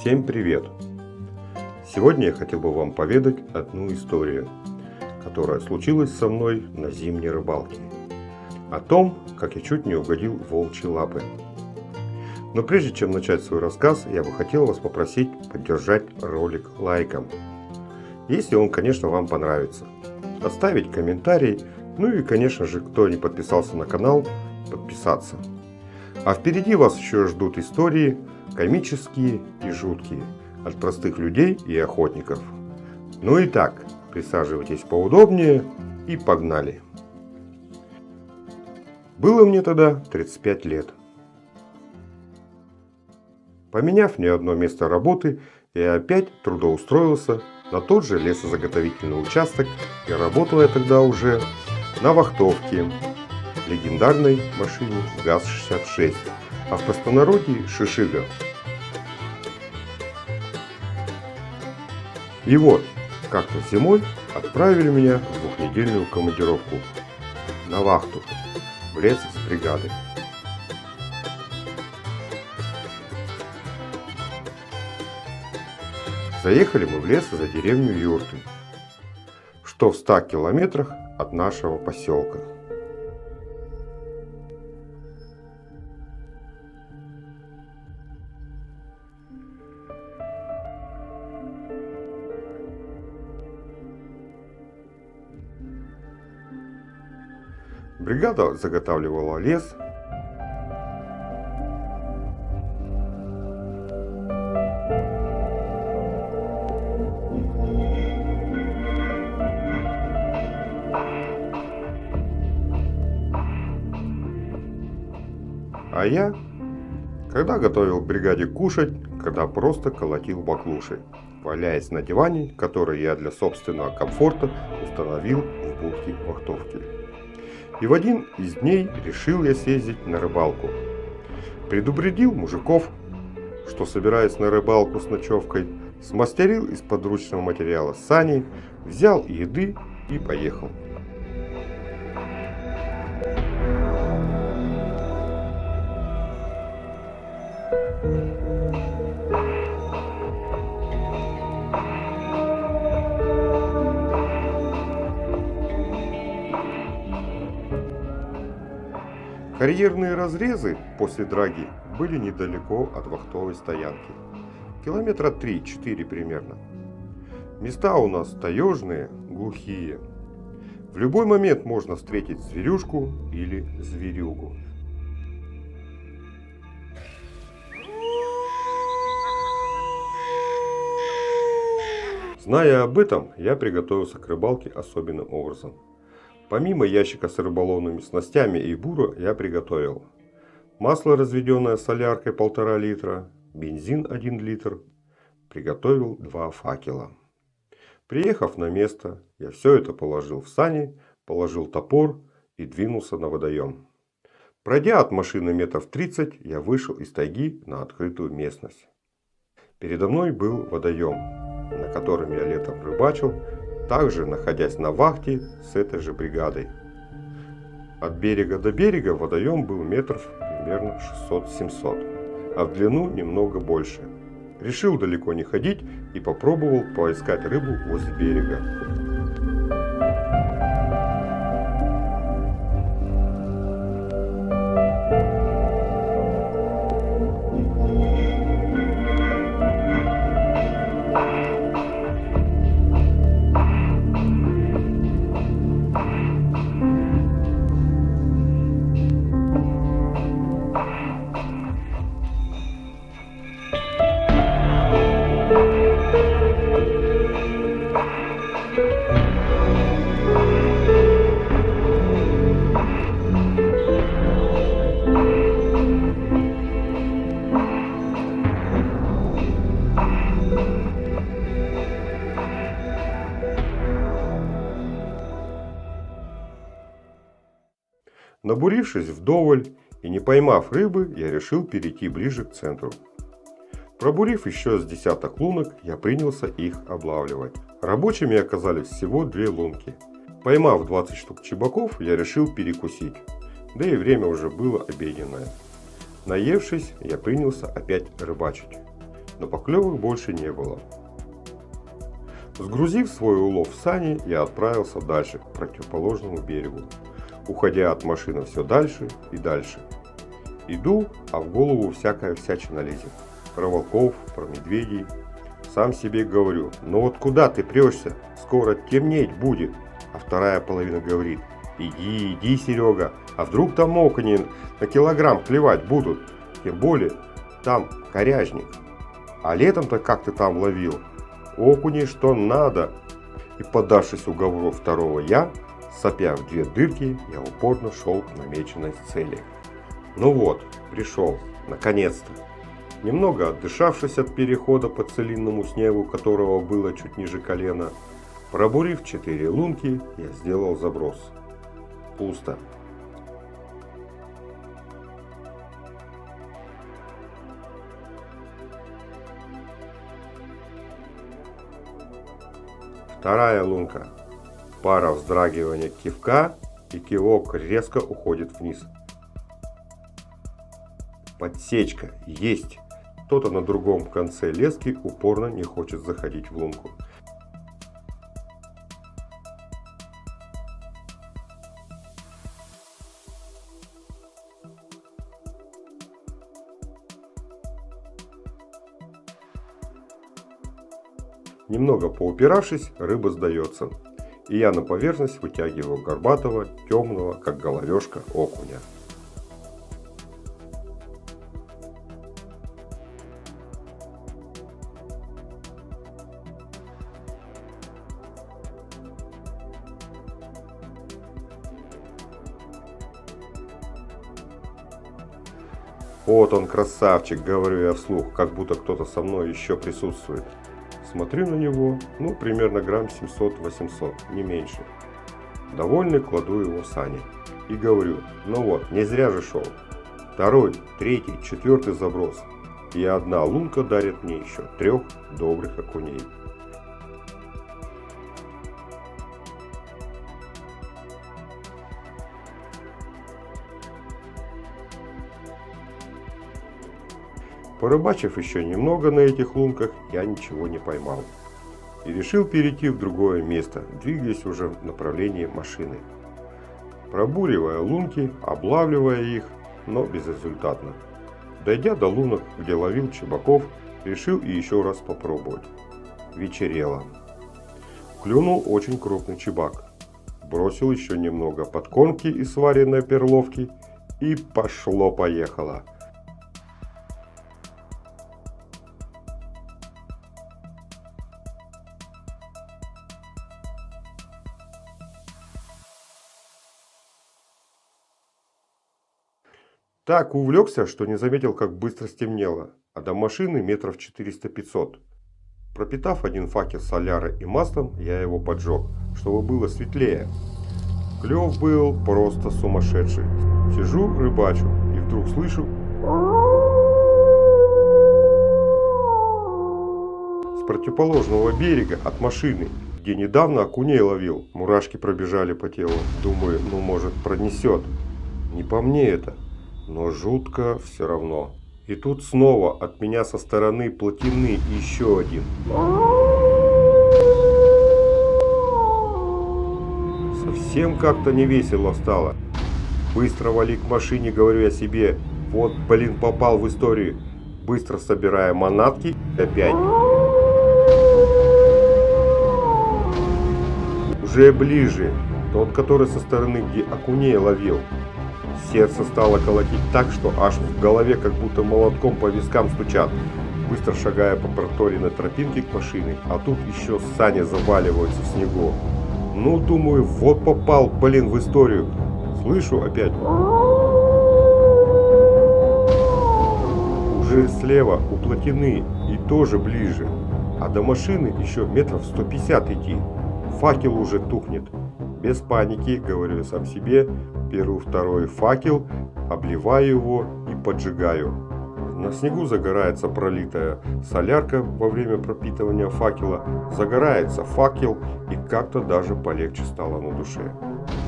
Всем привет! Сегодня я хотел бы вам поведать одну историю, которая случилась со мной на зимней рыбалке. О том, как я чуть не угодил в волчьи лапы. Но прежде чем начать свой рассказ, я бы хотел вас попросить поддержать ролик лайком. Если он, конечно, вам понравится. Оставить комментарий, ну и, конечно же, кто не подписался на канал, подписаться. А впереди вас еще ждут истории комические и жуткие от простых людей и охотников. Ну и так, присаживайтесь поудобнее и погнали. Было мне тогда 35 лет. Поменяв не одно место работы, я опять трудоустроился на тот же лесозаготовительный участок, и работал я тогда уже на вахтовке, легендарной машине ГАЗ-66, а в простонародье Шишига. И вот, как-то зимой отправили меня в двухнедельную командировку на вахту в лес с бригадой. Заехали мы в лес за деревню Юрты, что в 100 километрах от нашего поселка. Бригада заготавливала лес. А я, когда готовил бригаде кушать, когда просто колотил баклуши, валяясь на диване, который я для собственного комфорта установил в будке вахтовки. И в один из дней решил я съездить на рыбалку. Предупредил мужиков, что собираюсь на рыбалку с ночевкой, смастерил из подручного материала сани, взял еды и поехал. Карьерные разрезы после драги были недалеко от вахтовой стоянки. Километра 3-4 примерно. Места у нас таежные, глухие. В любой момент можно встретить зверюшку или зверюгу. Зная об этом, я приготовился к рыбалке особенным образом. Помимо ящика с рыболовными снастями и бура, я приготовил масло, разведенное соляркой 1,5 литра, бензин 1 литр, приготовил 2 факела. Приехав на место, я все это положил в сани, положил топор и двинулся на водоем. Пройдя от машины метров 30, я вышел из тайги на открытую местность. Передо мной был водоем, на котором я летом рыбачил, также находясь на вахте с этой же бригадой. От берега до берега водоем был метров примерно 600-700, а в длину немного больше. Решил далеко не ходить и попробовал поискать рыбу возле берега. Набурившись вдоволь и не поймав рыбы, я решил перейти ближе к центру. Пробурив еще с десяток лунок, я принялся их облавливать. Рабочими оказались всего 2 лунки. Поймав 20 штук чебаков, я решил перекусить. Да и время уже было обеденное. Наевшись, я принялся опять рыбачить. но поклевок больше не было. Сгрузив свой улов в сани, я отправился дальше, к противоположному берегу, уходя от машины все дальше и дальше. Иду, а в голову всякая всячина лезет. Про волков, про медведей. Сам себе говорю: ну вот куда ты прешься? Скоро темнеть будет. А вторая половина говорит: иди, иди, Серега, а вдруг там окуни на килограмм клевать будут? Тем более, там коряжник. А летом-то как ты там ловил? Окуни что надо. И поддавшись уговору второго я, сопя в две дырки, я упорно шел к намеченной цели. Ну вот, пришел, наконец-то. Немного отдышавшись от перехода по целинному снегу, которого было чуть ниже колена, пробурив 4 лунки, я сделал заброс. Пусто. Вторая лунка. Пара вздрагивания кивка, и кивок резко уходит вниз. Подсечка есть. Кто-то на другом конце лески упорно не хочет заходить в лунку. Немного поупиравшись, рыба сдается, и я на поверхность вытягиваю горбатого, темного, как головешка, окуня. Вот он, красавчик, говорю я вслух, как будто кто-то со мной еще присутствует. Смотрю на него, ну, примерно грамм 700-800, не меньше. Довольный кладу его в сани и говорю: ну вот, не зря же шел. Второй, третий, четвертый заброс. И одна лунка дарит мне еще 3 добрых окуней. Порыбачив еще немного на этих лунках, я ничего не поймал. И решил перейти в другое место, двигаясь уже в направлении машины. Пробуривая лунки, облавливая их, но безрезультатно. Дойдя до лунок, где ловил чебаков, решил и еще раз попробовать. Вечерело. Клюнул очень крупный чебак. Бросил еще немного подкормки из сваренной перловки, и пошло-поехало. Так увлекся, что не заметил, как быстро стемнело, а до машины метров 400-500. Пропитав один факел солярой и маслом, я его поджег, чтобы было светлее. Клев был просто сумасшедший. Сижу, рыбачу, и вдруг слышу: с противоположного берега от машины, где недавно окуней ловил, мурашки пробежали по телу. Думаю, ну может пронесет. Не по мне это. Но жутко все равно. И тут снова от меня со стороны плотины еще один. Совсем как-то не весело стало. Быстро вали к машине, говорю я себе. Вот, блин, попал в историю. Быстро собирая манатки, опять. Уже ближе. Тот, который со стороны, где окуней ловил. Сердце стало колотить так, что аж в голове как будто молотком по вискам стучат. Быстро шагая по проторенной тропинке к машине, а тут еще сани заваливаются в снегу. Ну, думаю, вот попал, блин, в историю. Слышу опять. Уже слева у плотины и тоже ближе. А до машины еще метров 150 идти. Факел уже тухнет. Без паники, говорю я сам себе, беру второй факел, обливаю его и поджигаю. На снегу загорается пролитая солярка во время пропитывания факела. Загорается факел, и как-то даже полегче стало на душе.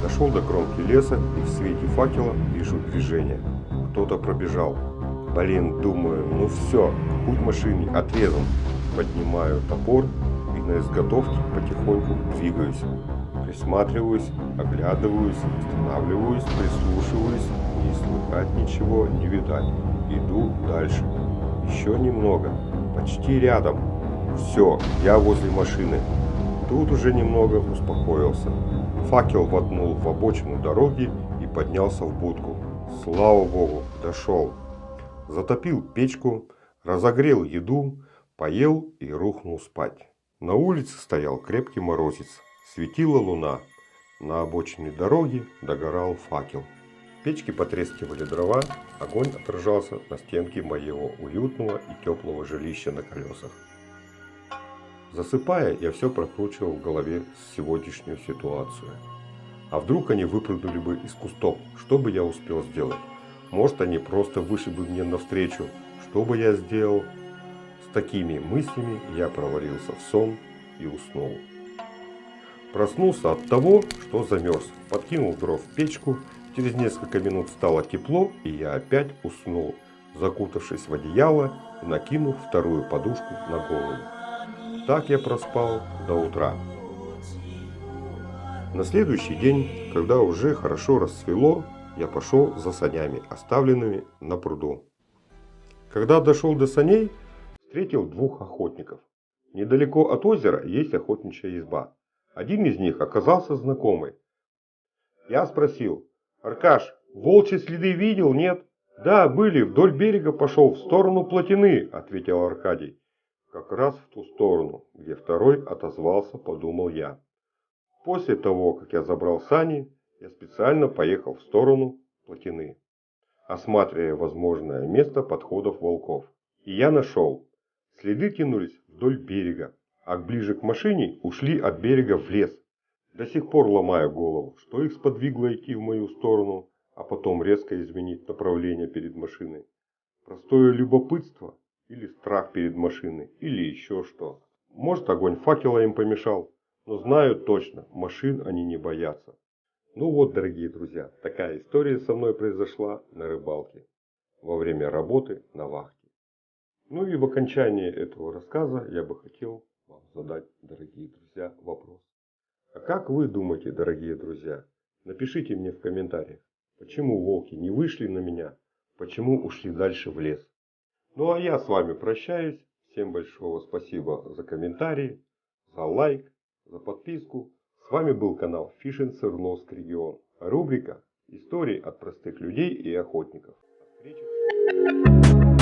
Дошел до кромки леса, и в свете факела вижу движение. Кто-то пробежал. Блин, думаю, ну все, путь машине отрезан. Поднимаю топор и на изготовке потихоньку двигаюсь. Присматриваюсь, оглядываюсь, останавливаюсь, прислушиваюсь. Не слыхать ничего, не видать. Иду дальше. Еще немного. Почти рядом. Все, я возле машины. Тут уже немного успокоился. Факел воткнул в обочину дороги и поднялся в будку. Слава богу, дошел. Затопил печку, разогрел еду, поел и рухнул спать. На улице стоял крепкий морозец. Светила луна. На обочине дороги догорал факел. В печке потрескивали дрова, огонь отражался на стенке моего уютного и теплого жилища на колесах. Засыпая, я все прокручивал в голове сегодняшнюю ситуацию. А вдруг они выпрыгнули бы из кустов, что бы я успел сделать? Может, они просто вышли бы мне навстречу, что бы я сделал? С такими мыслями я провалился в сон и уснул. Проснулся от того, что замерз, подкинул дров в печку, через несколько минут стало тепло, и я опять уснул, закутавшись в одеяло и накинув вторую подушку на голову. Так я проспал до утра. На следующий день, когда уже хорошо рассвело, я пошел за санями, оставленными на пруду. Когда дошел до саней, встретил двух охотников. Недалеко от озера есть охотничья изба. Один из них оказался знакомый. Я спросил: «Аркаш, волчьи следы видел, нет?» «Да, были, вдоль берега пошел, в сторону плотины», — ответил Аркадий. Как раз в ту сторону, где второй отозвался, подумал я. После того, как я забрал сани, я специально поехал в сторону плотины, осматривая возможное место подходов волков. И я нашел. Следы тянулись вдоль берега, а ближе к машине ушли от берега в лес. До сих пор ломаю голову, что их сподвигло идти в мою сторону, а потом резко изменить направление перед машиной. Простое любопытство или страх перед машиной, или еще что. Может, огонь факела им помешал, но знаю точно, машин они не боятся. Ну вот, дорогие друзья, такая история со мной произошла на рыбалке во время работы на вахте. Ну и в окончании этого рассказа я бы хотел вам задать, дорогие друзья, вопрос. А как вы думаете, дорогие друзья? Напишите мне в комментариях, почему волки не вышли на меня, почему ушли дальше в лес. Ну а я с вами прощаюсь. Всем большого спасибо за комментарии, за лайк, за подписку. С вами был канал Fishing Свердловский регион. Рубрика «Истории от простых людей и охотников». До встречи.